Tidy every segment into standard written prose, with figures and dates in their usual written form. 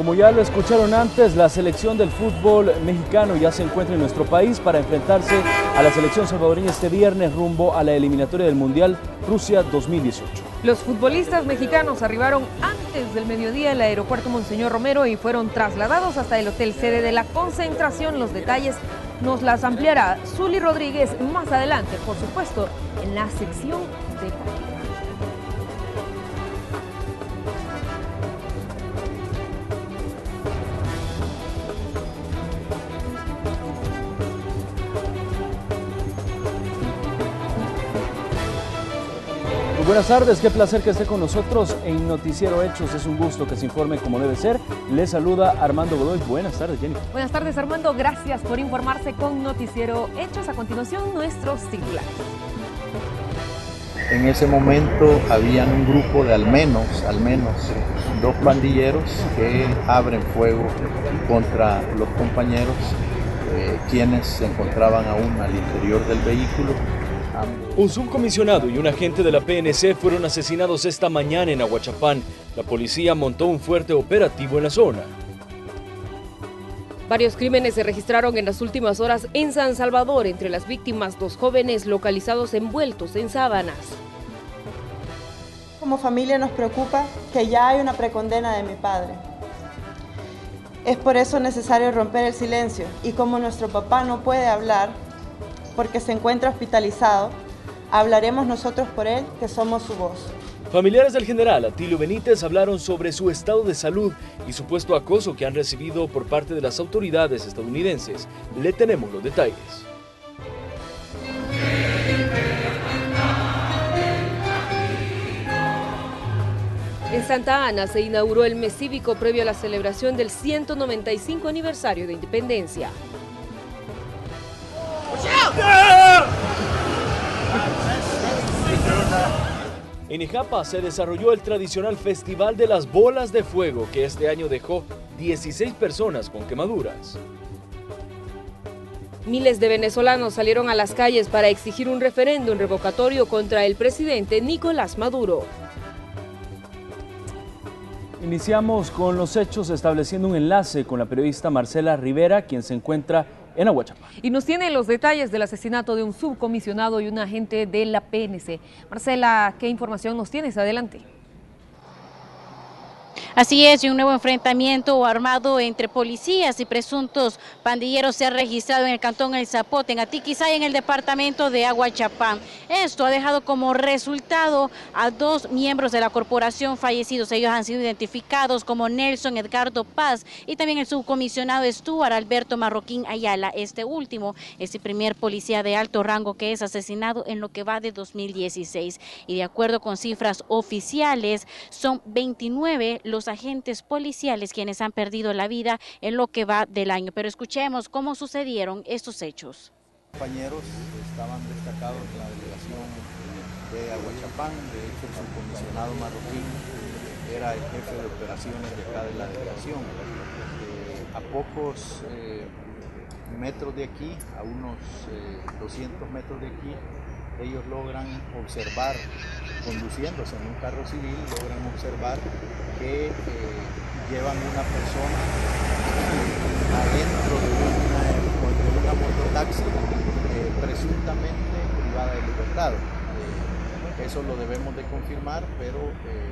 Como ya lo escucharon antes, la selección del fútbol mexicano ya se encuentra en nuestro país para enfrentarse a la selección salvadoreña este viernes rumbo a la eliminatoria del Mundial Rusia 2018. Los futbolistas mexicanos arribaron antes del mediodía al aeropuerto Monseñor Romero y fueron trasladados hasta el hotel sede de la concentración. Los detalles nos las ampliará Zuli Rodríguez más adelante, por supuesto, en la sección deportiva. Buenas tardes, qué placer que esté con nosotros en Noticiero Hechos. Es un gusto que se informe como debe ser. Le saluda Armando Godoy. Buenas tardes, Jenny. Buenas tardes, Armando. Gracias por informarse con Noticiero Hechos. A continuación, nuestros titulares. En ese momento habían un grupo de al menos 2 pandilleros que abren fuego contra los compañeros, quienes se encontraban aún al interior del vehículo. Un subcomisionado y un agente de la PNC fueron asesinados esta mañana en Aguachapán. La policía montó un fuerte operativo en la zona. Varios crímenes se registraron en las últimas horas en San Salvador. Entre las víctimas, 2 jóvenes localizados envueltos en sábanas. Como familia nos preocupa que ya hay una precondena de mi padre. Es por eso necesario romper el silencio, y como nuestro papá no puede hablar porque se encuentra hospitalizado, hablaremos nosotros por él, que somos su voz. Familiares del general Atilio Benítez hablaron sobre su estado de salud y supuesto acoso que han recibido por parte de las autoridades estadounidenses. Le tenemos los detalles. En Santa Ana se inauguró el mes cívico previo a la celebración del 195 aniversario de independencia. En Ijapa se desarrolló el tradicional Festival de las Bolas de Fuego, que este año dejó 16 personas con quemaduras. Miles de venezolanos salieron a las calles para exigir un referéndum revocatorio contra el presidente Nicolás Maduro. Iniciamos con los hechos estableciendo un enlace con la periodista Marcela Rivera, quien se encuentra en Aguachapán. Y nos tiene los detalles del asesinato de un subcomisionado y un agente de la PNC. Marcela, ¿qué información nos tienes? Adelante. Así es, y un nuevo enfrentamiento armado entre policías y presuntos pandilleros se ha registrado en el cantón El Zapote, en Atiquizaya, en el departamento de Aguachapán. Esto ha dejado como resultado a 2 miembros de la corporación fallecidos. Ellos han sido identificados como Nelson Edgardo Paz y también el subcomisionado Stuart Alberto Marroquín Ayala. Este último es el primer policía de alto rango que es asesinado en lo que va de 2016. Y de acuerdo con cifras oficiales, son 29 los agentes policiales quienes han perdido la vida en lo que va del año. Pero escuchemos cómo sucedieron estos hechos. Compañeros estaban destacados en la delegación de Aguachapán. De hecho, el subcomisionado Marroquín era el jefe de operaciones de acá de la delegación. A pocos metros de aquí, a unos 200 metros de aquí, ellos logran observar, conduciéndose en un carro civil, logran observar que llevan una persona adentro de una mototaxi presuntamente privada de libertad. Eso lo debemos de confirmar, pero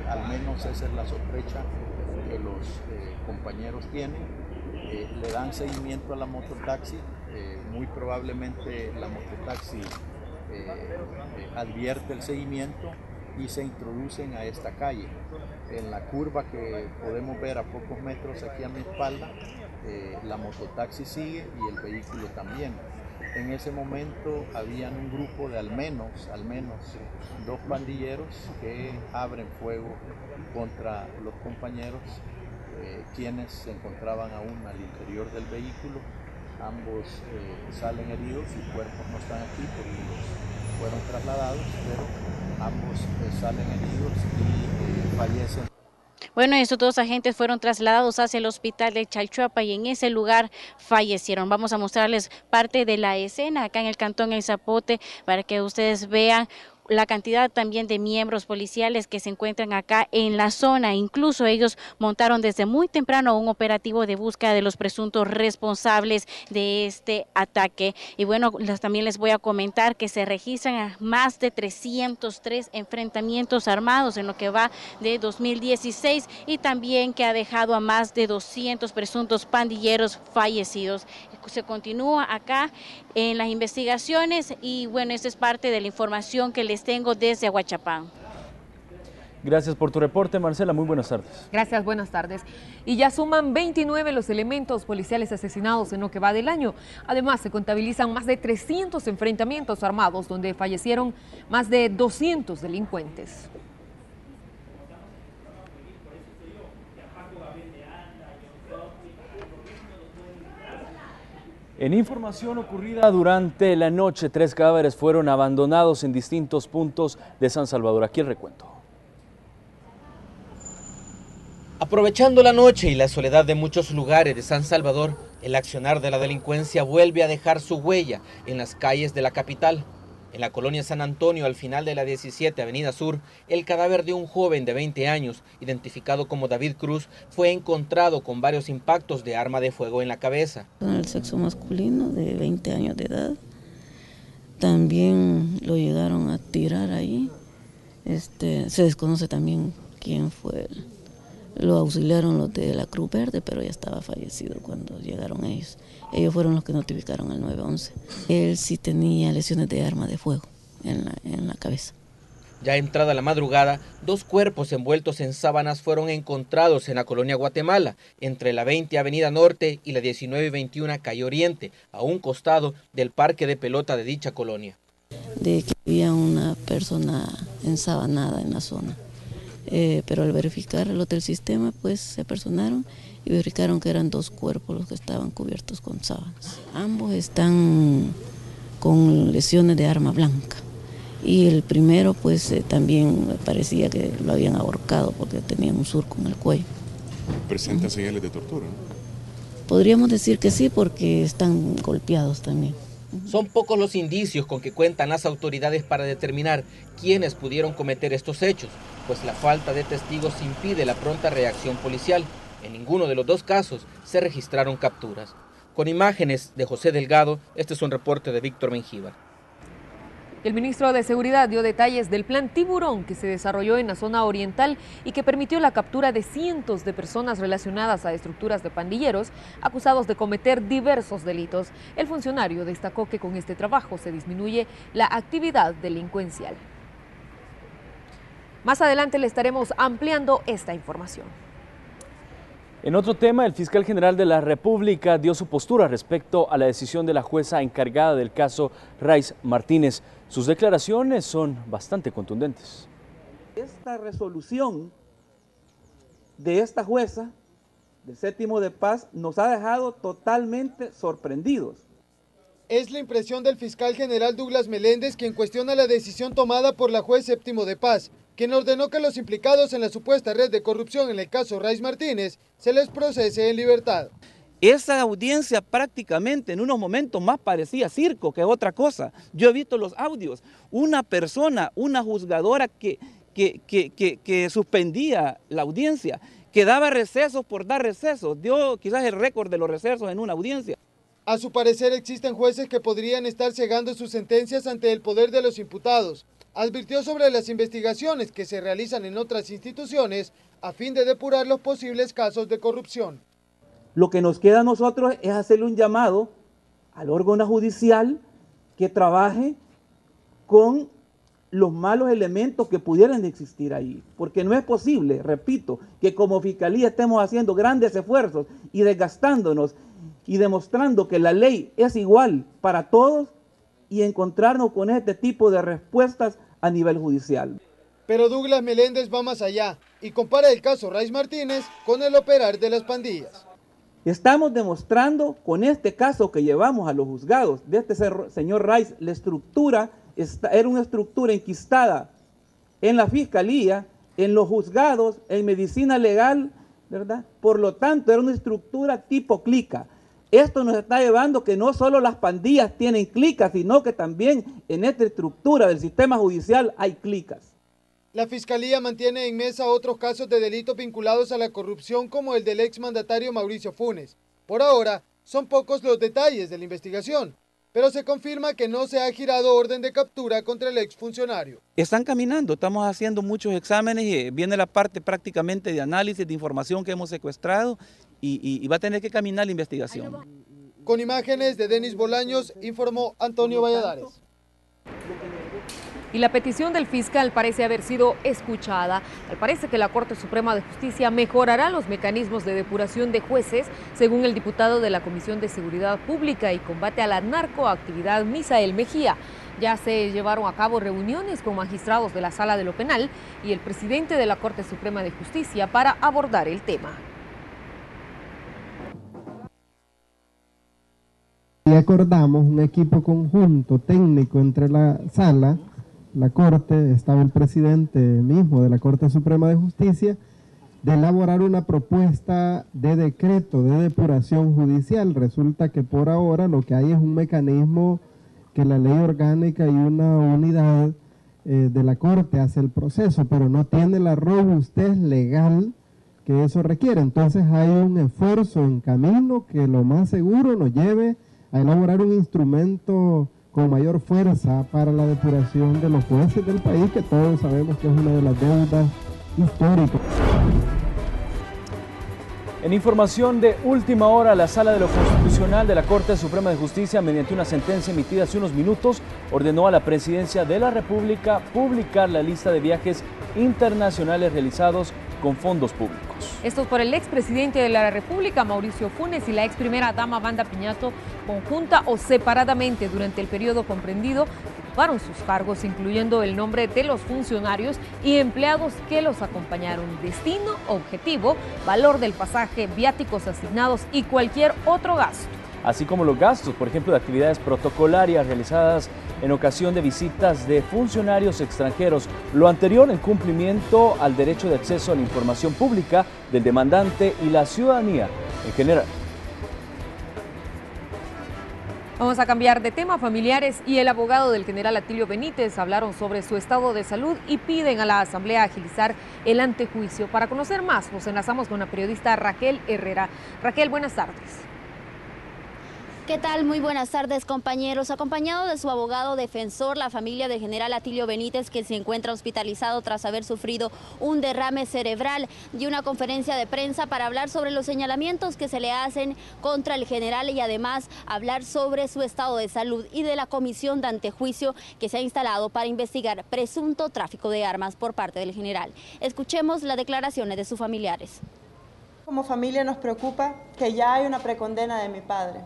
al menos esa es la sospecha que los compañeros tienen. Le dan seguimiento a la mototaxi, muy probablemente la mototaxi advierte el seguimiento y se introducen a esta calle. En la curva que podemos ver a pocos metros aquí a mi espalda, la mototaxi sigue y el vehículo también. En ese momento habían un grupo de al menos 2 pandilleros que abren fuego contra los compañeros, quienes se encontraban aún al interior del vehículo. Ambos salen heridos, sus cuerpos no están aquí porque fueron trasladados, pero ambos salen heridos y fallecen. Bueno, estos 2 agentes fueron trasladados hacia el hospital de Chalchuapa y en ese lugar fallecieron. Vamos a mostrarles parte de la escena acá en el cantón El Zapote para que ustedes vean la cantidad también de miembros policiales que se encuentran acá en la zona. Incluso ellos montaron desde muy temprano un operativo de búsqueda de los presuntos responsables de este ataque. Y bueno, también les voy a comentar que se registran más de 303 enfrentamientos armados en lo que va de 2016 y también que ha dejado a más de 200 presuntos pandilleros fallecidos. Se continúa acá en las investigaciones y bueno, esta es parte de la información que les tengo desde Aguachapán. Gracias por tu reporte, Marcela. Muy buenas tardes. Gracias, buenas tardes. Y ya suman 29 los elementos policiales asesinados en lo que va del año. Además, se contabilizan más de 300 enfrentamientos armados donde fallecieron más de 200 delincuentes. En información ocurrida durante la noche, 3 cadáveres fueron abandonados en distintos puntos de San Salvador. Aquí el recuento. Aprovechando la noche y la soledad de muchos lugares de San Salvador, el accionar de la delincuencia vuelve a dejar su huella en las calles de la capital. En la colonia San Antonio, al final de la 17 Avenida Sur, el cadáver de un joven de 20 años, identificado como David Cruz, fue encontrado con varios impactos de arma de fuego en la cabeza. El sexo masculino de 20 años de edad, también lo llegaron a tirar ahí. Se desconoce también quién fue. Lo auxiliaron los de la Cruz Verde, pero ya estaba fallecido cuando llegaron ellos. Ellos fueron los que notificaron al 911. Él sí tenía lesiones de arma de fuego en la cabeza. Ya entrada la madrugada, 2 cuerpos envueltos en sábanas fueron encontrados en la colonia Guatemala, entre la 20 Avenida Norte y la 19 y 21 Calle Oriente, a un costado del parque de pelota de dicha colonia. De que había una persona ensabanada en la zona. Pero al verificar los del sistema, pues se apersonaron y verificaron que eran 2 cuerpos los que estaban cubiertos con sábanas. Ambos están con lesiones de arma blanca. Y el primero, pues también parecía que lo habían ahorcado porque tenía un surco en el cuello. ¿Presenta señales de tortura? Podríamos decir que sí, porque están golpeados también. Son pocos los indicios con que cuentan las autoridades para determinar quiénes pudieron cometer estos hechos, pues la falta de testigos impide la pronta reacción policial. En ninguno de los 2 casos se registraron capturas. Con imágenes de José Delgado, este es un reporte de Víctor Mengíbar. El ministro de Seguridad dio detalles del plan Tiburón que se desarrolló en la zona oriental y que permitió la captura de cientos de personas relacionadas a estructuras de pandilleros acusados de cometer diversos delitos. El funcionario destacó que con este trabajo se disminuye la actividad delincuencial. Más adelante le estaremos ampliando esta información. En otro tema, el fiscal general de la República dio su postura respecto a la decisión de la jueza encargada del caso Raiz Martínez. Sus declaraciones son bastante contundentes. Esta resolución de esta jueza de Séptimo de Paz nos ha dejado totalmente sorprendidos. Es la impresión del fiscal general Douglas Meléndez, quien cuestiona la decisión tomada por la juez Séptimo de Paz, quien ordenó que los implicados en la supuesta red de corrupción en el caso Raiz Martínez se les procese en libertad. Esa audiencia prácticamente en unos momentos más parecía circo que otra cosa. Yo he visto los audios. Una persona, una juzgadora que suspendía la audiencia, que daba recesos por dar recesos, dio quizás el récord de los recesos en una audiencia. A su parecer existen jueces que podrían estar cegando sus sentencias ante el poder de los imputados. Advirtió sobre las investigaciones que se realizan en otras instituciones a fin de depurar los posibles casos de corrupción. Lo que nos queda a nosotros es hacerle un llamado al órgano judicial que trabaje con los malos elementos que pudieran existir ahí. Porque no es posible, repito, que como Fiscalía estemos haciendo grandes esfuerzos y desgastándonos y demostrando que la ley es igual para todos y encontrarnos con este tipo de respuestas a nivel judicial. Pero Douglas Meléndez va más allá y compara el caso Raiz Martínez con el operar de las pandillas. Estamos demostrando con este caso que llevamos a los juzgados de este señor Raiz, la estructura era una estructura enquistada en la Fiscalía, en los juzgados, en medicina legal, ¿verdad? Por lo tanto, era una estructura tipo clica. Esto nos está llevando que no solo las pandillas tienen clicas, sino que también en esta estructura del sistema judicial hay clicas. La Fiscalía mantiene en mesa otros casos de delitos vinculados a la corrupción como el del exmandatario Mauricio Funes. Por ahora, son pocos los detalles de la investigación, pero se confirma que no se ha girado orden de captura contra el exfuncionario. Están caminando, estamos haciendo muchos exámenes y viene la parte prácticamente de análisis de información que hemos secuestrado y va a tener que caminar la investigación. Con imágenes de Denis Bolaños, informó Antonio Valladares. Y la petición del fiscal parece haber sido escuchada. Parece que la Corte Suprema de Justicia mejorará los mecanismos de depuración de jueces, según el diputado de la Comisión de Seguridad Pública y Combate a la Narcoactividad, Misael Mejía. Ya se llevaron a cabo reuniones con magistrados de la Sala de lo Penal y el presidente de la Corte Suprema de Justicia para abordar el tema. Y acordamos un equipo conjunto técnico entre la Sala, la Corte, estaba el presidente mismo de la Corte Suprema de Justicia, de elaborar una propuesta de decreto de depuración judicial. Resulta que por ahora lo que hay es un mecanismo que la ley orgánica y una unidad de la Corte hace el proceso, pero no tiene la robustez legal que eso requiere. Entonces hay un esfuerzo en camino que lo más seguro nos lleve a elaborar un instrumento con mayor fuerza para la depuración de los jueces del país, que todos sabemos que es una de las deudas históricas. En información de última hora, la Sala de lo Constitucional de la Corte Suprema de Justicia, mediante una sentencia emitida hace unos minutos, ordenó a la Presidencia de la República publicar la lista de viajes internacionales realizados con fondos públicos. Esto por el expresidente de la República, Mauricio Funes, y la ex primera dama, Wanda Piñato, conjunta o separadamente durante el periodo comprendido, ocuparon sus cargos, incluyendo el nombre de los funcionarios y empleados que los acompañaron, destino, objetivo, valor del pasaje, viáticos asignados y cualquier otro gasto. Así como los gastos, por ejemplo, de actividades protocolarias realizadas en ocasión de visitas de funcionarios extranjeros. Lo anterior en cumplimiento al derecho de acceso a la información pública del demandante y la ciudadanía en general. Vamos a cambiar de tema. Familiares y el abogado del general Atilio Benítez hablaron sobre su estado de salud y piden a la Asamblea agilizar el antejuicio. Para conocer más, nos enlazamos con la periodista Raquel Herrera. Raquel, buenas tardes. ¿Qué tal? Muy buenas tardes, compañeros. Acompañado de su abogado defensor, la familia del general Atilio Benítez, que se encuentra hospitalizado tras haber sufrido un derrame cerebral, dio una conferencia de prensa para hablar sobre los señalamientos que se le hacen contra el general y además hablar sobre su estado de salud y de la comisión de antejuicio que se ha instalado para investigar presunto tráfico de armas por parte del general. Escuchemos las declaraciones de sus familiares. Como familia nos preocupa que ya hay una precondena de mi padre.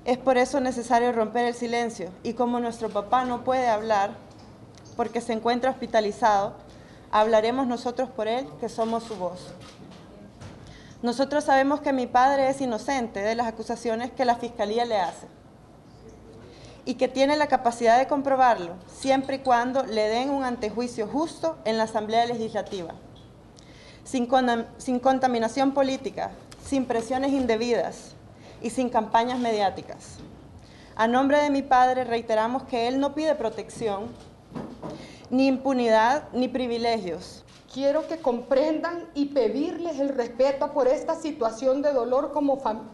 Es por eso necesario romper el silencio y como nuestro papá no puede hablar porque se encuentra hospitalizado, hablaremos nosotros por él, que somos su voz. Nosotros sabemos que mi padre es inocente de las acusaciones que la Fiscalía le hace y que tiene la capacidad de comprobarlo siempre y cuando le den un antejuicio justo en la Asamblea Legislativa, sin contaminación política, sin presiones indebidas y sin campañas mediáticas. A nombre de mi padre reiteramos que él no pide protección, ni impunidad, ni privilegios. Quiero que comprendan y pedirles el respeto por esta situación de dolor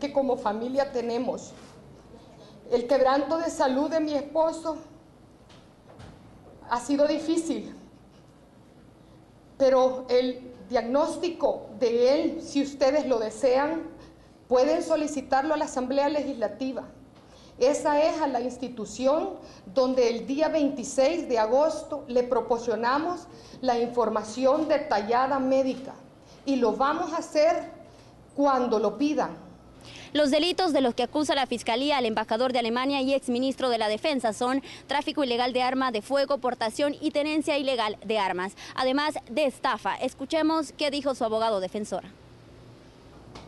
que como familia tenemos. El quebranto de salud de mi esposo ha sido difícil, pero el diagnóstico de él, si ustedes lo desean, pueden solicitarlo a la Asamblea Legislativa. Esa es a la institución donde el día 26 de agosto le proporcionamos la información detallada médica y lo vamos a hacer cuando lo pidan. Los delitos de los que acusa la Fiscalía al embajador de Alemania y exministro de la Defensa son tráfico ilegal de arma de fuego, portación y tenencia ilegal de armas, además de estafa. Escuchemos qué dijo su abogado defensor.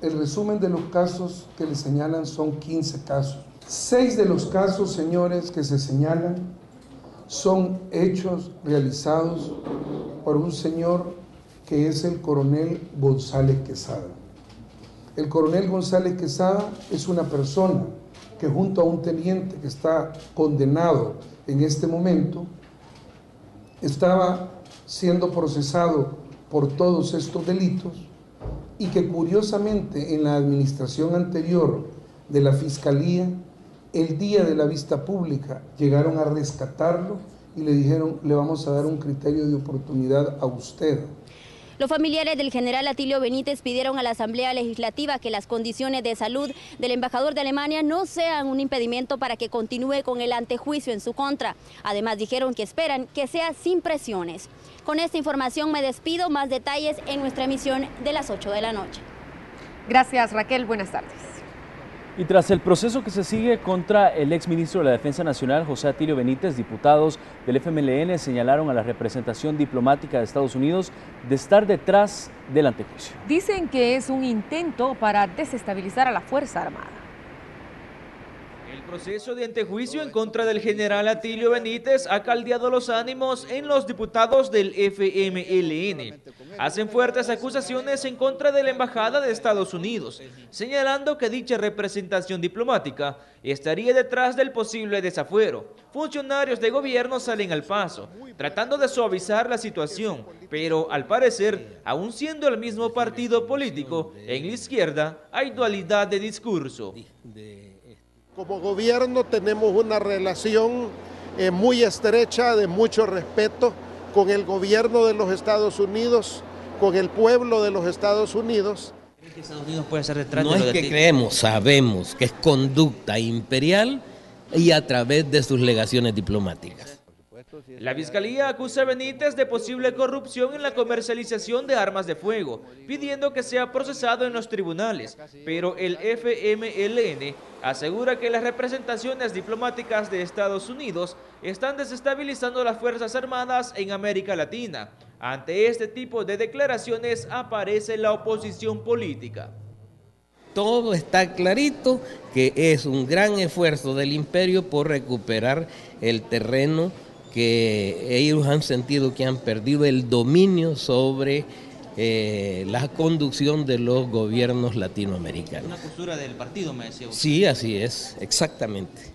El resumen de los casos que le señalan son 15 casos. 6 de los casos, señores, que se señalan son hechos realizados por un señor que es el coronel González Quesada. El coronel González Quesada es una persona que junto a un teniente que está condenado en este momento, estaba siendo procesado por todos estos delitos y que curiosamente en la administración anterior de la Fiscalía, el día de la vista pública, llegaron a rescatarlo y le dijeron, le vamos a dar un criterio de oportunidad a usted. Los familiares del general Atilio Benítez pidieron a la Asamblea Legislativa que las condiciones de salud del embajador de Alemania no sean un impedimento para que continúe con el antejuicio en su contra. Además dijeron que esperan que sea sin presiones. Con esta información me despido, más detalles en nuestra emisión de las 8 de la noche. Gracias, Raquel, buenas tardes. Y tras el proceso que se sigue contra el exministro de la Defensa Nacional, José Atilio Benítez, diputados del FMLN señalaron a la representación diplomática de Estados Unidos de estar detrás del antejuicio. Dicen que es un intento para desestabilizar a la Fuerza Armada. El proceso de antejuicio en contra del general Atilio Benítez ha caldeado los ánimos en los diputados del FMLN. Hacen fuertes acusaciones en contra de la Embajada de Estados Unidos, señalando que dicha representación diplomática estaría detrás del posible desafuero. Funcionarios de gobierno salen al paso, tratando de suavizar la situación, pero al parecer, aún siendo el mismo partido político, en la izquierda hay dualidad de discurso. Como gobierno tenemos una relación muy estrecha, de mucho respeto con el gobierno de los Estados Unidos, con el pueblo de los Estados Unidos. ¿Cree que Estados Unidos puede ser detrás No es que creemos, sabemos que es conducta imperial y a través de sus legaciones diplomáticas. La Fiscalía acusa a Benítez de posible corrupción en la comercialización de armas de fuego, pidiendo que sea procesado en los tribunales, pero el FMLN asegura que las representaciones diplomáticas de Estados Unidos están desestabilizando las Fuerzas Armadas en América Latina. Ante este tipo de declaraciones aparece la oposición política. Todo está clarito que es un gran esfuerzo del imperio por recuperar el terreno que ellos han sentido que han perdido el dominio sobre la conducción de los gobiernos latinoamericanos. Una postura del partido, me decía usted. Sí, así es, exactamente.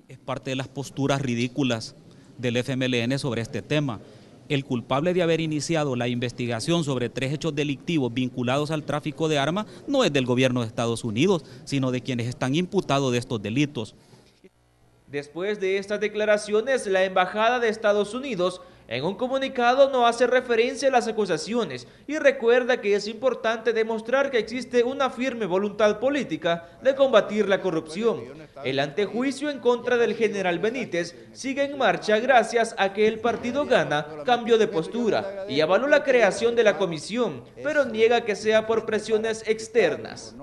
Es parte de las posturas ridículas del FMLN sobre este tema. El culpable de haber iniciado la investigación sobre 3 hechos delictivos vinculados al tráfico de armas no es del gobierno de Estados Unidos, sino de quienes están imputados de estos delitos. Después de estas declaraciones, la Embajada de Estados Unidos en un comunicado no hace referencia a las acusaciones y recuerda que es importante demostrar que existe una firme voluntad política de combatir la corrupción. El antejuicio en contra del general Benítez sigue en marcha gracias a que el partido Gana cambió de postura y avaló la creación de la comisión, pero niega que sea por presiones externas.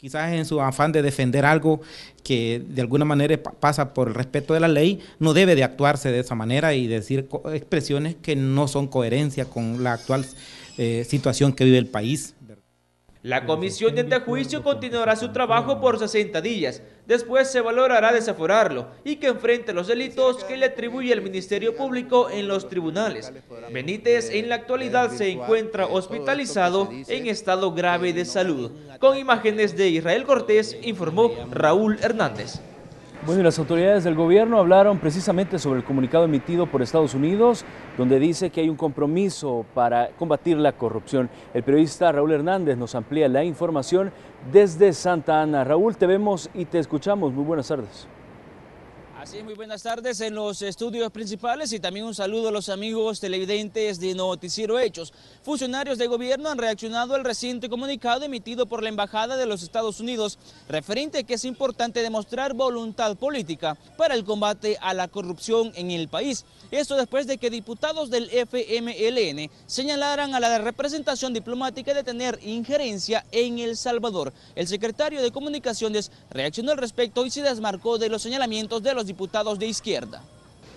Quizás en su afán de defender algo que de alguna manera pasa por el respeto de la ley, no debe de actuarse de esa manera y decir expresiones que no son coherencia con la actual situación que vive el país. La comisión de antejuicio continuará su trabajo por 60 días. Después se valorará desaforarlo y que enfrente los delitos que le atribuye el Ministerio Público en los tribunales. Benítez en la actualidad se encuentra hospitalizado en estado grave de salud. Con imágenes de Israel Cortés, informó Raúl Hernández. Bueno, y las autoridades del gobierno hablaron precisamente sobre el comunicado emitido por Estados Unidos, donde dice que hay un compromiso para combatir la corrupción. El periodista Raúl Hernández nos amplía la información desde Santa Ana. Raúl, te vemos y te escuchamos. Muy buenas tardes. Así es, muy buenas tardes en los estudios principales y también un saludo a los amigos televidentes de Noticiero Hechos. Funcionarios de gobierno han reaccionado al reciente comunicado emitido por la Embajada de los Estados Unidos referente a que es importante demostrar voluntad política para el combate a la corrupción en el país. Esto después de que diputados del FMLN señalaran a la representación diplomática de tener injerencia en El Salvador. El secretario de Comunicaciones reaccionó al respecto y se desmarcó de los señalamientos de los diputados de izquierda.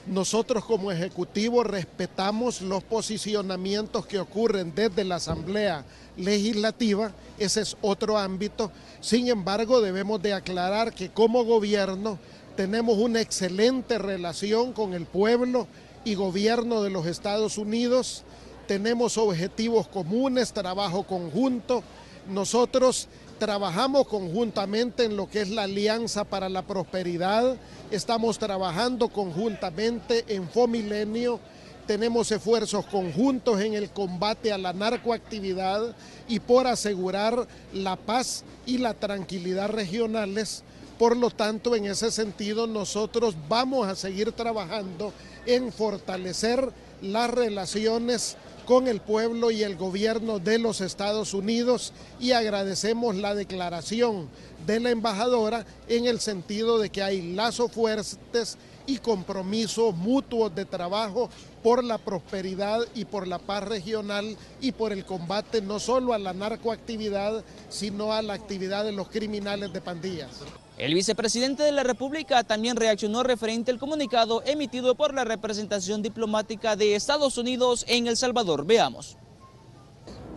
Nosotros como Ejecutivo respetamos los posicionamientos que ocurren desde la Asamblea Legislativa, ese es otro ámbito. Sin embargo, debemos de aclarar que como gobierno tenemos una excelente relación con el pueblo y gobierno de los Estados Unidos, tenemos objetivos comunes, trabajo conjunto. Nosotros trabajamos conjuntamente en lo que es la Alianza para la Prosperidad, estamos trabajando conjuntamente en Fomilenio, tenemos esfuerzos conjuntos en el combate a la narcoactividad y por asegurar la paz y la tranquilidad regionales. Por lo tanto, en ese sentido, nosotros vamos a seguir trabajando en fortalecer las relaciones con el pueblo y el gobierno de los Estados Unidos, y agradecemos la declaración de la embajadora en el sentido de que hay lazos fuertes y compromisos mutuos de trabajo por la prosperidad y por la paz regional y por el combate no solo a la narcoactividad, sino a la actividad de los criminales de pandillas. El vicepresidente de la República también reaccionó referente al comunicado emitido por la representación diplomática de Estados Unidos en El Salvador. Veamos.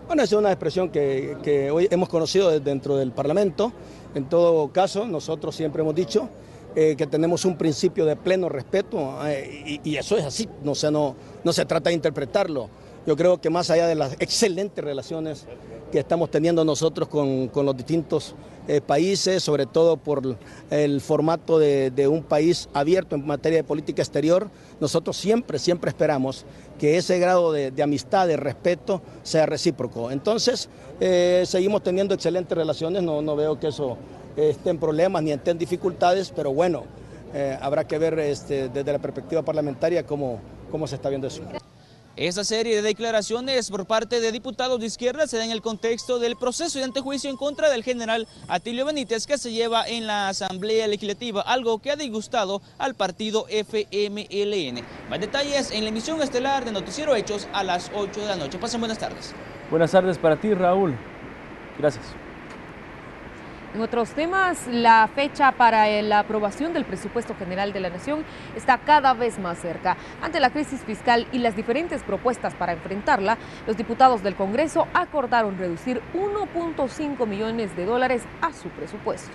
Bueno, es una expresión que hoy hemos conocido dentro del Parlamento. En todo caso, nosotros siempre hemos dicho que tenemos un principio de pleno respeto y eso es así, no se trata de interpretarlo. Yo creo que más allá de las excelentes relaciones que estamos teniendo nosotros con los distintos países, sobre todo por el formato de un país abierto en materia de política exterior, nosotros siempre esperamos que ese grado de amistad, de respeto, sea recíproco. Entonces, seguimos teniendo excelentes relaciones, no veo que eso esté en problemas ni esté en dificultades, pero bueno, habrá que ver desde la perspectiva parlamentaria cómo se está viendo eso. Esta serie de declaraciones por parte de diputados de izquierda se da en el contexto del proceso de antejuicio en contra del general Atilio Benítez que se lleva en la Asamblea Legislativa, algo que ha disgustado al partido FMLN. Más detalles en la emisión estelar de Noticiero Hechos a las 8 de la noche. Pasen buenas tardes. Buenas tardes para ti, Raúl. Gracias. En otros temas, la fecha para la aprobación del presupuesto general de la Nación está cada vez más cerca. Ante la crisis fiscal y las diferentes propuestas para enfrentarla, los diputados del Congreso acordaron reducir 1.5 millones de dólares a su presupuesto.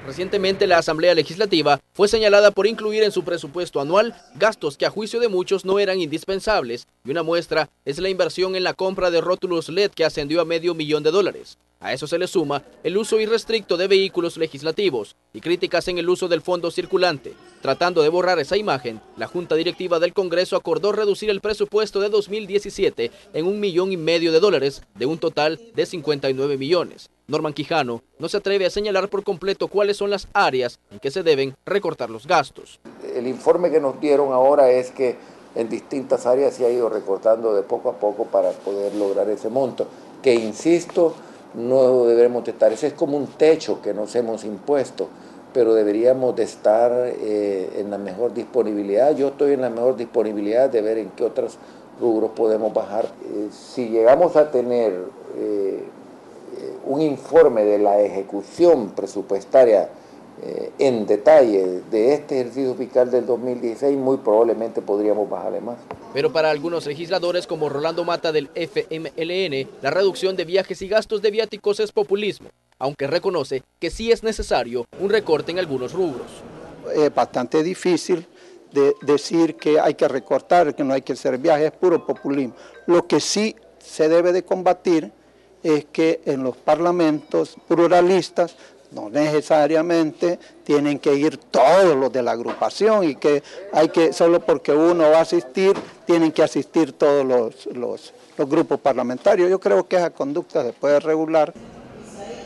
Recientemente la Asamblea Legislativa fue señalada por incluir en su presupuesto anual gastos que a juicio de muchos no eran indispensables, y una muestra es la inversión en la compra de rótulos LED que ascendió a $500,000. A eso se le suma el uso irrestricto de vehículos legislativos y críticas en el uso del fondo circulante. Tratando de borrar esa imagen, la Junta Directiva del Congreso acordó reducir el presupuesto de 2017 en $1,5 millones de un total de 59 millones. Norman Quijano no se atreve a señalar por completo cuáles son las áreas en que se deben recortar los gastos. El informe que nos dieron ahora es que en distintas áreas se ha ido recortando de poco a poco para poder lograr ese monto, que insisto, no debemos de estar, ese es como un techo que nos hemos impuesto, pero deberíamos de estar en la mejor disponibilidad. Yo estoy en la mejor disponibilidad de ver en qué otros rubros podemos bajar. Si llegamos a tener un informe de la ejecución presupuestaria en detalle de este ejercicio fiscal del 2016, muy probablemente podríamos bajarle más. Pero para algunos legisladores como Rolando Mata del FMLN, la reducción de viajes y gastos de viáticos es populismo, aunque reconoce que sí es necesario un recorte en algunos rubros. Es bastante difícil de decir que hay que recortar, que no hay que hacer viajes, es puro populismo. Lo que sí se debe de combatir es que en los parlamentos pluralistas no necesariamente tienen que ir todos los de la agrupación y que hay que, solo porque uno va a asistir, tienen que asistir todos los grupos parlamentarios. Yo creo que esa conducta se puede regular.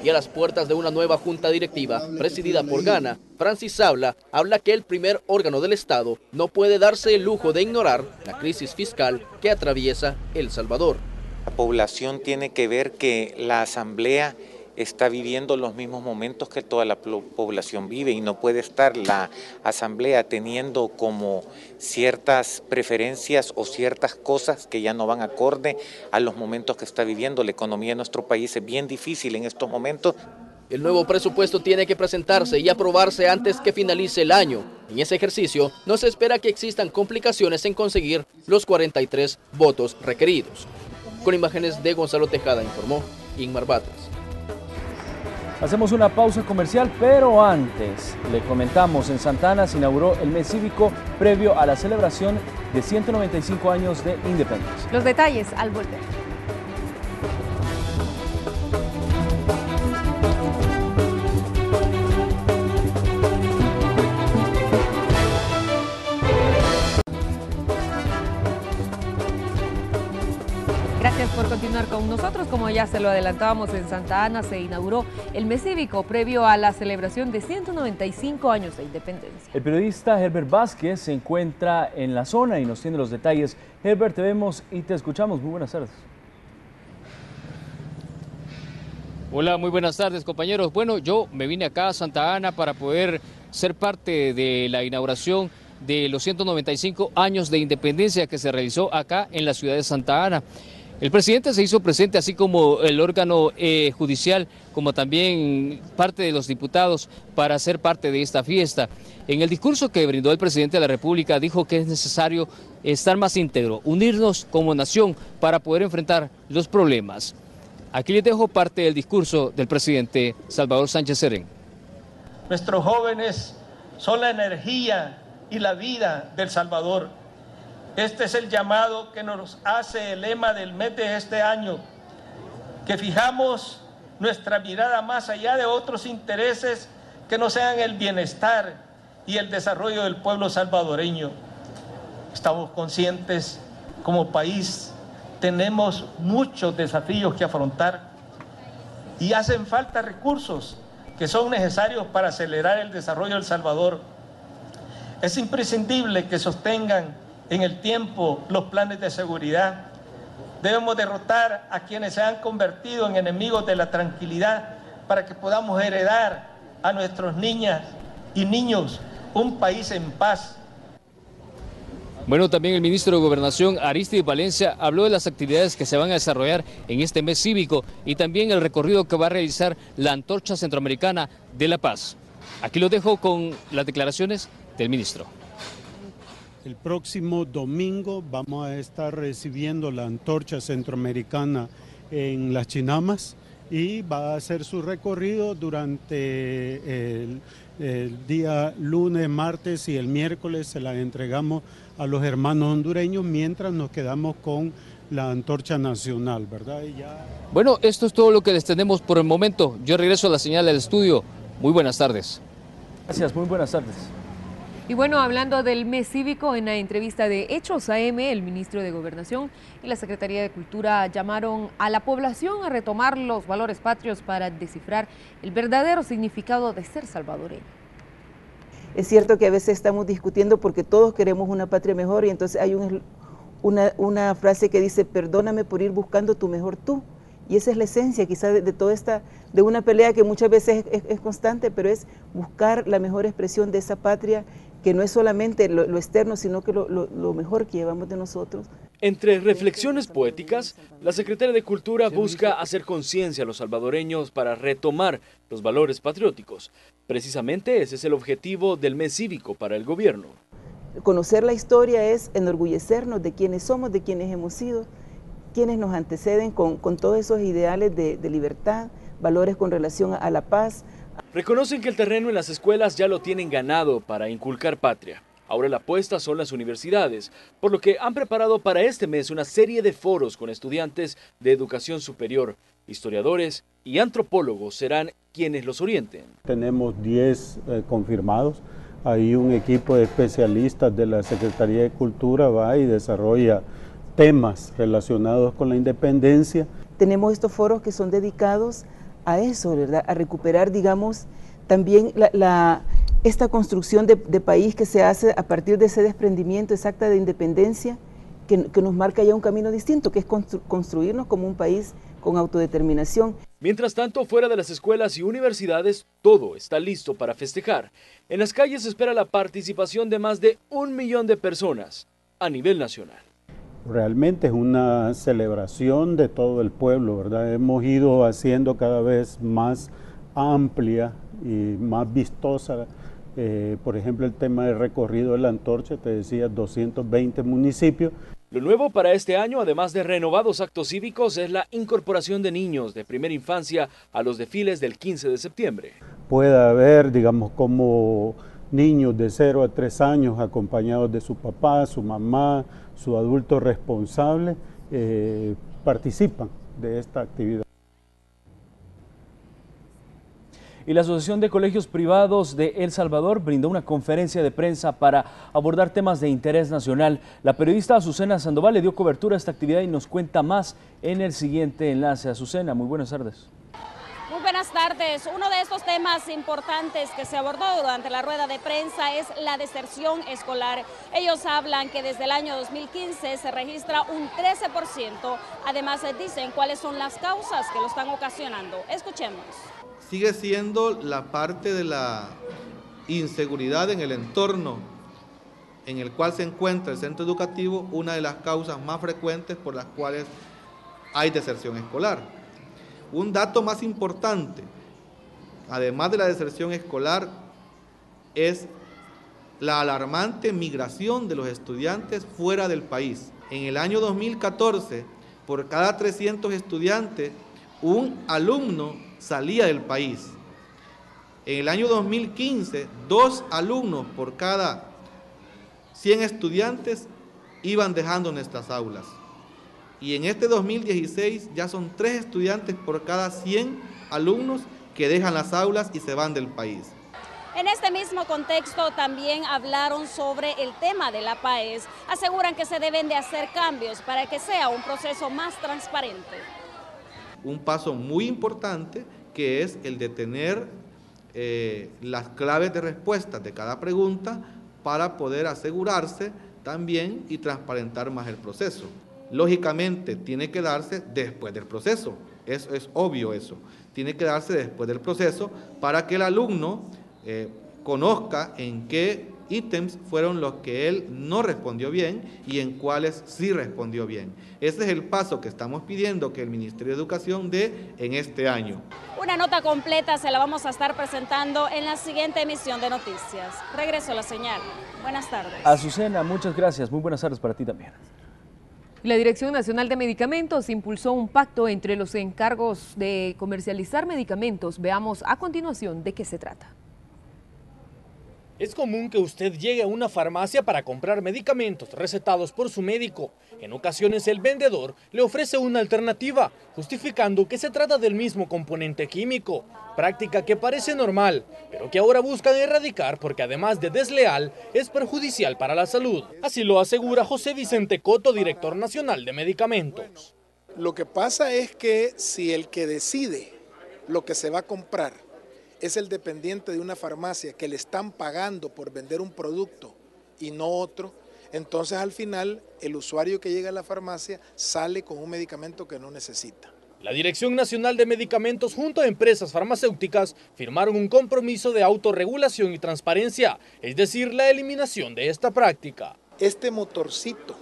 Y a las puertas de una nueva junta directiva, presidida por Gana, Francis Sabla habla que el primer órgano del Estado no puede darse el lujo de ignorar la crisis fiscal que atraviesa El Salvador. La población tiene que ver que la Asamblea está viviendo los mismos momentos que toda la población vive y no puede estar la Asamblea teniendo como ciertas preferencias o ciertas cosas que ya no van acorde a los momentos que está viviendo. La economía de nuestro país es bien difícil en estos momentos. El nuevo presupuesto tiene que presentarse y aprobarse antes que finalice el año. En ese ejercicio no se espera que existan complicaciones en conseguir los 43 votos requeridos. Con imágenes de Gonzalo Tejada, informó Inmar Batres. Hacemos una pausa comercial, pero antes le comentamos, en Santa Ana se inauguró el mes cívico previo a la celebración de 195 años de independencia. Los detalles al volver. continuar con nosotros. Como ya se lo adelantábamos, en Santa Ana se inauguró el mes cívico previo a la celebración de 195 años de independencia. El periodista Herbert Vázquez se encuentra en la zona y nos tiene los detalles. Herbert, te vemos y te escuchamos. Muy buenas tardes. Hola, muy buenas tardes, compañeros. Bueno, yo me vine acá a Santa Ana para poder ser parte de la inauguración de los 195 años de independencia que se realizó acá en la ciudad de Santa Ana. El presidente se hizo presente, así como el órgano judicial, como también parte de los diputados, para ser parte de esta fiesta. En el discurso que brindó el presidente de la República, dijo que es necesario estar más íntegro, unirnos como nación para poder enfrentar los problemas. Aquí les dejo parte del discurso del presidente Salvador Sánchez Serén. Nuestros jóvenes son la energía y la vida del Salvador. Este es el llamado que nos hace el lema del mes de este año, que fijamos nuestra mirada más allá de otros intereses que no sean el bienestar y el desarrollo del pueblo salvadoreño. Estamos conscientes como país. Tenemos muchos desafíos que afrontar y hacen falta recursos que son necesarios para acelerar el desarrollo del Salvador. Es imprescindible que sostengan en el tiempo los planes de seguridad. Debemos derrotar a quienes se han convertido en enemigos de la tranquilidad para que podamos heredar a nuestras niñas y niños un país en paz. Bueno, también el ministro de Gobernación, Aristide Valencia, habló de las actividades que se van a desarrollar en este mes cívico y también el recorrido que va a realizar la Antorcha Centroamericana de la Paz. Aquí lo dejo con las declaraciones del ministro. El próximo domingo vamos a estar recibiendo la Antorcha Centroamericana en Las Chinamas y va a hacer su recorrido durante el día lunes, martes y el miércoles. Se la entregamos a los hermanos hondureños mientras nos quedamos con la Antorcha Nacional, ¿verdad? Y ya... Bueno, esto es todo lo que les tenemos por el momento. Yo regreso a la señal del estudio. Muy buenas tardes. Gracias, muy buenas tardes. Y bueno, hablando del mes cívico, en la entrevista de Hechos AM, el ministro de Gobernación y la Secretaría de Cultura llamaron a la población a retomar los valores patrios para descifrar el verdadero significado de ser salvadoreño. Es cierto que a veces estamos discutiendo porque todos queremos una patria mejor y entonces hay una frase que dice, perdóname por ir buscando tu mejor tú. Y esa es la esencia quizás de toda esta, de una pelea que muchas veces es constante, pero es buscar la mejor expresión de esa patria, que no es solamente lo externo, sino que lo mejor que llevamos de nosotros. Entre reflexiones poéticas, la Secretaría de Cultura busca hacer conciencia a los salvadoreños para retomar los valores patrióticos. Precisamente ese es el objetivo del mes cívico para el gobierno. Conocer la historia es enorgullecernos de quienes somos, de quienes hemos sido, quienes nos anteceden con todos esos ideales de libertad, valores con relación a la paz. Reconocen que el terreno en las escuelas ya lo tienen ganado para inculcar patria. Ahora la apuesta son las universidades, por lo que han preparado para este mes una serie de foros con estudiantes de educación superior. Historiadores y antropólogos serán quienes los orienten. Tenemos 10 confirmados. Hay un equipo de especialistas de la Secretaría de Cultura, va y desarrolla temas relacionados con la independencia. Tenemos estos foros que son dedicados a eso, ¿verdad? A recuperar, digamos, también esta construcción de país que se hace a partir de ese desprendimiento exacta de independencia que nos marca ya un camino distinto, que es construirnos como un país con autodeterminación. Mientras tanto, fuera de las escuelas y universidades, todo está listo para festejar. En las calles se espera la participación de más de 1 millón de personas a nivel nacional. Realmente es una celebración de todo el pueblo, ¿verdad? Hemos ido haciendo cada vez más amplia y más vistosa. Por ejemplo, el tema del recorrido de la Antorcha, te decía, 220 municipios. Lo nuevo para este año, además de renovados actos cívicos, es la incorporación de niños de primera infancia a los desfiles del 15 de septiembre. Puede haber, digamos, como niños de 0 a 3 años acompañados de su papá, su mamá, su adulto responsable, participan de esta actividad. Y la Asociación de Colegios Privados de El Salvador brindó una conferencia de prensa para abordar temas de interés nacional. La periodista Azucena Sandoval le dio cobertura a esta actividad y nos cuenta más en el siguiente enlace. Azucena, muy buenas tardes. Muy buenas tardes. Uno de estos temas importantes que se abordó durante la rueda de prensa es la deserción escolar. Ellos hablan que desde el año 2015 se registra un 13%. Además dicen cuáles son las causas que lo están ocasionando. Escuchemos. Sigue siendo la parte de la inseguridad en el entorno en el cual se encuentra el centro educativo una de las causas más frecuentes por las cuales hay deserción escolar. Un dato más importante, además de la deserción escolar, es la alarmante migración de los estudiantes fuera del país. En el año 2014, por cada 300 estudiantes, un alumno salía del país. En el año 2015, 2 alumnos por cada 100 estudiantes iban dejando nuestras aulas. Y en este 2016 ya son 3 estudiantes por cada 100 alumnos que dejan las aulas y se van del país. En este mismo contexto también hablaron sobre el tema de la PAES. Aseguran que se deben de hacer cambios para que sea un proceso más transparente. Un paso muy importante que es el de tener las claves de respuesta de cada pregunta para poder asegurarse también y transparentar más el proceso. Lógicamente tiene que darse después del proceso, eso es obvio eso, tiene que darse después del proceso para que el alumno conozca en qué ítems fueron los que él no respondió bien y en cuáles sí respondió bien. Ese es el paso que estamos pidiendo que el Ministerio de Educación dé en este año. Una nota completa se la vamos a estar presentando en la siguiente emisión de Noticias. Regreso a la señal. Buenas tardes. Azucena, muchas gracias. Muy buenas tardes para ti también. La Dirección Nacional de Medicamentos impulsó un pacto entre los encargos de comercializar medicamentos. Veamos a continuación de qué se trata. Es común que usted llegue a una farmacia para comprar medicamentos recetados por su médico. En ocasiones el vendedor le ofrece una alternativa, justificando que se trata del mismo componente químico. Práctica que parece normal, pero que ahora buscan erradicar porque además de desleal, es perjudicial para la salud. Así lo asegura José Vicente Coto, director nacional de medicamentos. Lo que pasa es que si el que decide lo que se va a comprar es el dependiente de una farmacia que le están pagando por vender un producto y no otro, entonces al final el usuario que llega a la farmacia sale con un medicamento que no necesita. La Dirección Nacional de Medicamentos junto a empresas farmacéuticas firmaron un compromiso de autorregulación y transparencia, es decir, la eliminación de esta práctica. Este motorcito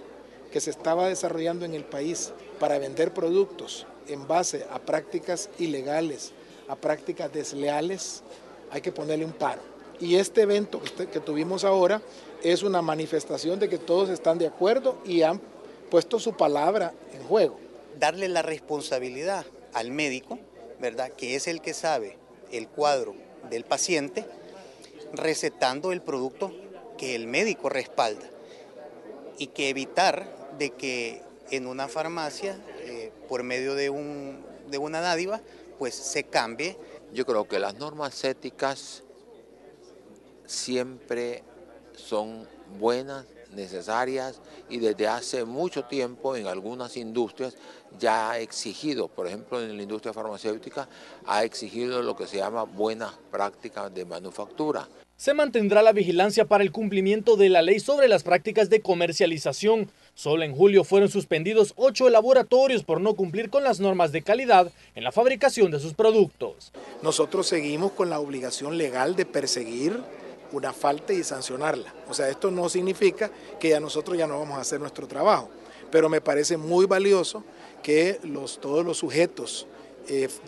que se estaba desarrollando en el país para vender productos en base a prácticas ilegales, a prácticas desleales, hay que ponerle un paro. Y este evento que tuvimos ahora es una manifestación de que todos están de acuerdo y han puesto su palabra en juego. Darle la responsabilidad al médico, ¿verdad?, que es el que sabe el cuadro del paciente, recetando el producto que el médico respalda. Y que evitar de que en una farmacia, por medio de una dádiva, pues se cambie. Yo creo que las normas éticas siempre son buenas, necesarias y desde hace mucho tiempo en algunas industrias ya ha exigido, por ejemplo en la industria farmacéutica, ha exigido lo que se llama buenas prácticas de manufactura. Se mantendrá la vigilancia para el cumplimiento de la ley sobre las prácticas de comercialización. Solo en julio fueron suspendidos 8 laboratorios por no cumplir con las normas de calidad en la fabricación de sus productos. Nosotros seguimos con la obligación legal de perseguir una falta y sancionarla. O sea, esto no significa que nosotros ya no vamos a hacer nuestro trabajo, pero me parece muy valioso que todos los sujetos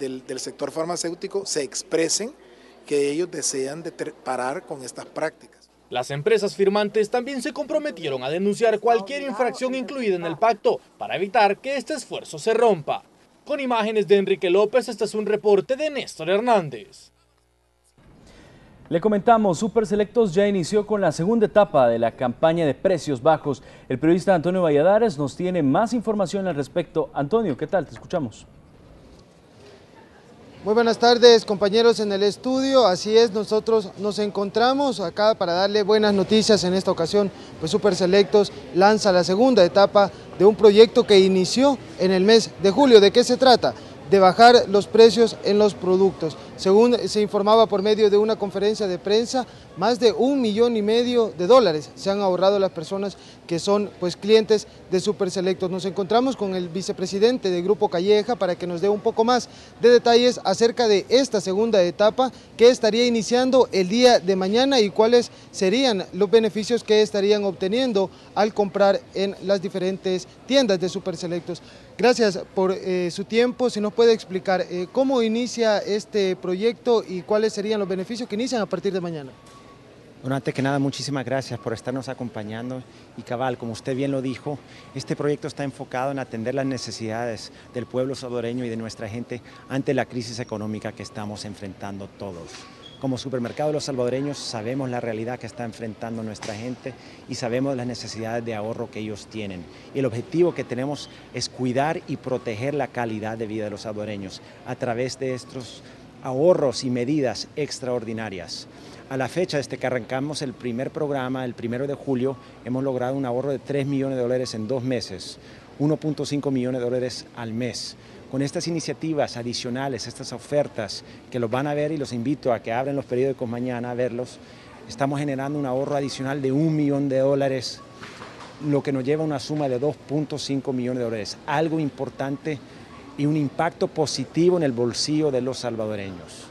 del sector farmacéutico se expresen que ellos desean parar con estas prácticas. Las empresas firmantes también se comprometieron a denunciar cualquier infracción incluida en el pacto para evitar que este esfuerzo se rompa. Con imágenes de Enrique López, este es un reporte de Néstor Hernández. Le comentamos, Super Selectos ya inició con la segunda etapa de la campaña de precios bajos. El periodista Antonio Valladares nos tiene más información al respecto. Antonio, ¿qué tal? Te escuchamos. Muy buenas tardes, compañeros en el estudio. Así es, nosotros nos encontramos acá para darle buenas noticias. En esta ocasión, pues Super Selectos lanza la segunda etapa de un proyecto que inició en el mes de julio. ¿De qué se trata? De bajar los precios en los productos. Según se informaba por medio de una conferencia de prensa, más de $1,5 millones de dólares se han ahorrado las personas que son pues clientes de Super Selectos. Nos encontramos con el vicepresidente de Grupo Calleja para que nos dé un poco más de detalles acerca de esta segunda etapa que estaría iniciando el día de mañana y cuáles serían los beneficios que estarían obteniendo al comprar en las diferentes tiendas de Super Selectos. Gracias por su tiempo. Si nos puede explicar cómo inicia este proyecto y cuáles serían los beneficios que inician a partir de mañana. Bueno, antes que nada, muchísimas gracias por estarnos acompañando y cabal, como usted bien lo dijo, este proyecto está enfocado en atender las necesidades del pueblo salvadoreño y de nuestra gente ante la crisis económica que estamos enfrentando todos. Como Supermercado de los Salvadoreños sabemos la realidad que está enfrentando nuestra gente y sabemos las necesidades de ahorro que ellos tienen. Y el objetivo que tenemos es cuidar y proteger la calidad de vida de los salvadoreños a través de estos ahorros y medidas extraordinarias. A la fecha desde que arrancamos el primer programa, el 1 de julio, hemos logrado un ahorro de $3 millones en 2 meses, $1.5 millones al mes. Con estas iniciativas adicionales, estas ofertas que los van a ver y los invito a que abran los periódicos mañana a verlos, estamos generando un ahorro adicional de $1 millón, lo que nos lleva a una suma de $2.5 millones, algo importante y un impacto positivo en el bolsillo de los salvadoreños.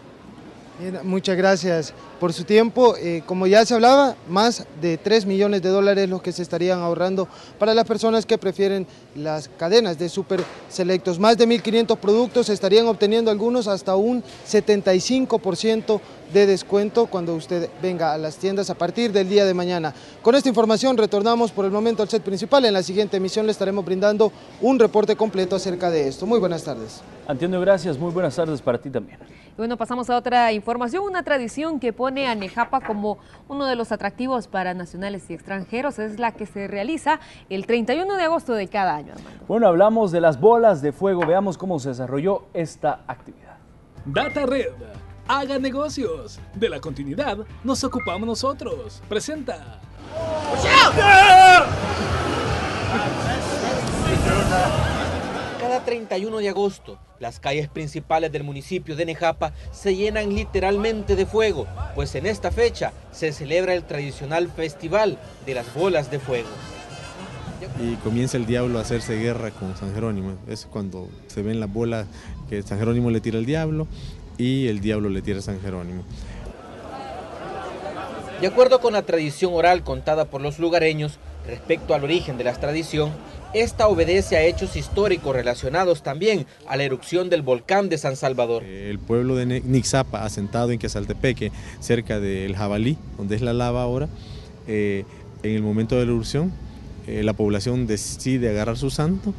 Bien, muchas gracias por su tiempo. Como ya se hablaba, más de $3 millones los que se estarían ahorrando para las personas que prefieren las cadenas de Super Selectos. Más de 1.500 productos estarían obteniendo algunos hasta un 75% de descuento cuando usted venga a las tiendas a partir del día de mañana. Con esta información retornamos por el momento al set principal. En la siguiente emisión le estaremos brindando un reporte completo acerca de esto. Muy buenas tardes. Antonio, gracias. Muy buenas tardes para ti también. Bueno, pasamos a otra información. Una tradición que pone a Nejapa como uno de los atractivos para nacionales y extranjeros es la que se realiza el 31 de agosto de cada año, Armando. Bueno, hablamos de las bolas de fuego. Veamos cómo se desarrolló esta actividad. Data Red. Haga negocios. De la continuidad nos ocupamos nosotros. Presenta. Cada 31 de agosto, las calles principales del municipio de Nejapa se llenan literalmente de fuego, pues en esta fecha se celebra el tradicional festival de las bolas de fuego. Y comienza el diablo a hacerse guerra con San Jerónimo. Es cuando se ven las bolas que San Jerónimo le tira al diablo y el diablo le tira a San Jerónimo. De acuerdo con la tradición oral contada por los lugareños, respecto al origen de la tradición, esta obedece a hechos históricos relacionados también a la erupción del volcán de San Salvador. El pueblo de Nixapa, asentado en Quezaltepeque, cerca del Jabalí, donde es la lava ahora, en el momento de la erupción, la población decide agarrar su santo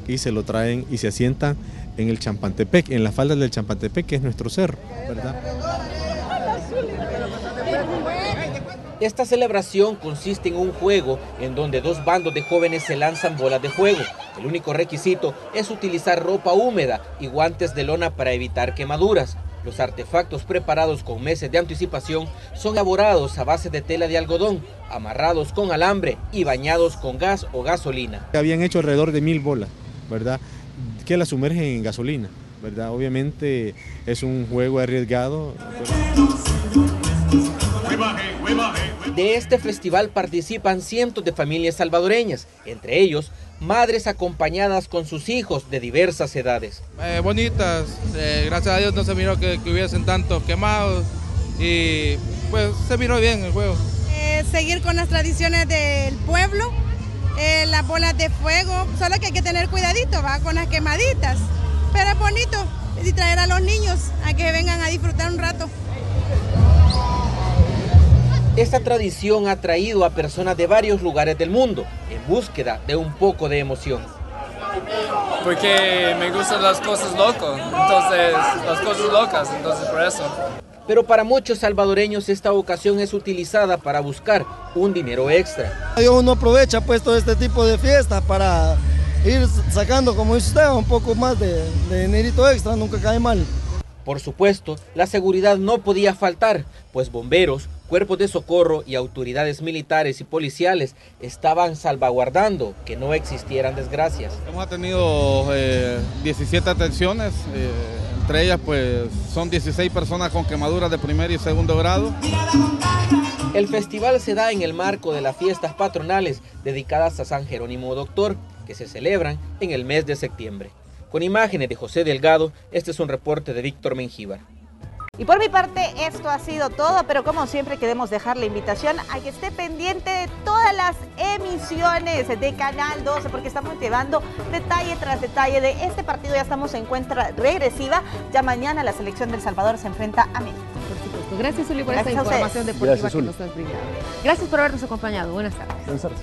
y se lo traen y se asientan en el Champantepec, en las faldas del Champantepec, que es nuestro cerro, ¿verdad? Esta celebración consiste en un juego en donde 2 bandos de jóvenes se lanzan bolas de fuego. El único requisito es utilizar ropa húmeda y guantes de lona para evitar quemaduras. Los artefactos preparados con meses de anticipación son elaborados a base de tela de algodón, amarrados con alambre y bañados con gas o gasolina. Habían hecho alrededor de 1000 bolas, ¿verdad?, que las sumergen en gasolina, ¿verdad? Obviamente es un juego arriesgado. De este festival participan cientos de familias salvadoreñas, entre ellos madres acompañadas con sus hijos de diversas edades. Bonitas, gracias a Dios no se miró que hubiesen tantos quemados y pues se miró bien el juego. Seguir con las tradiciones del pueblo, las bolas de fuego, solo que hay que tener cuidadito, va con las quemaditas, pero es bonito y traer a los niños a que vengan a disfrutar un rato. Esta tradición ha traído a personas de varios lugares del mundo en búsqueda de un poco de emoción. Porque me gustan las cosas locas, entonces por eso. Pero para muchos salvadoreños esta ocasión es utilizada para buscar un dinero extra. Uno aprovecha pues todo este tipo de fiestas para ir sacando, como dice usted, un poco más de dinerito extra, nunca cae mal. Por supuesto, la seguridad no podía faltar, pues bomberos, cuerpos de socorro y autoridades militares y policiales estaban salvaguardando que no existieran desgracias. Hemos tenido 17 atenciones, entre ellas pues son 16 personas con quemaduras de primer y segundo grado. El festival se da en el marco de las fiestas patronales dedicadas a San Jerónimo Doctor, que se celebran en el mes de septiembre. Con imágenes de José Delgado, este es un reporte de Víctor Mengíbar. Y por mi parte, esto ha sido todo, pero como siempre queremos dejar la invitación a que esté pendiente de todas las emisiones de Canal 12, porque estamos llevando detalle tras detalle de este partido. Ya estamos en cuenta regresiva, ya mañana la selección de El Salvador se enfrenta a México. Por supuesto. Gracias, Uli, por esta información deportiva que nos has brindado. Gracias por habernos acompañado. Buenas tardes. Buenas tardes.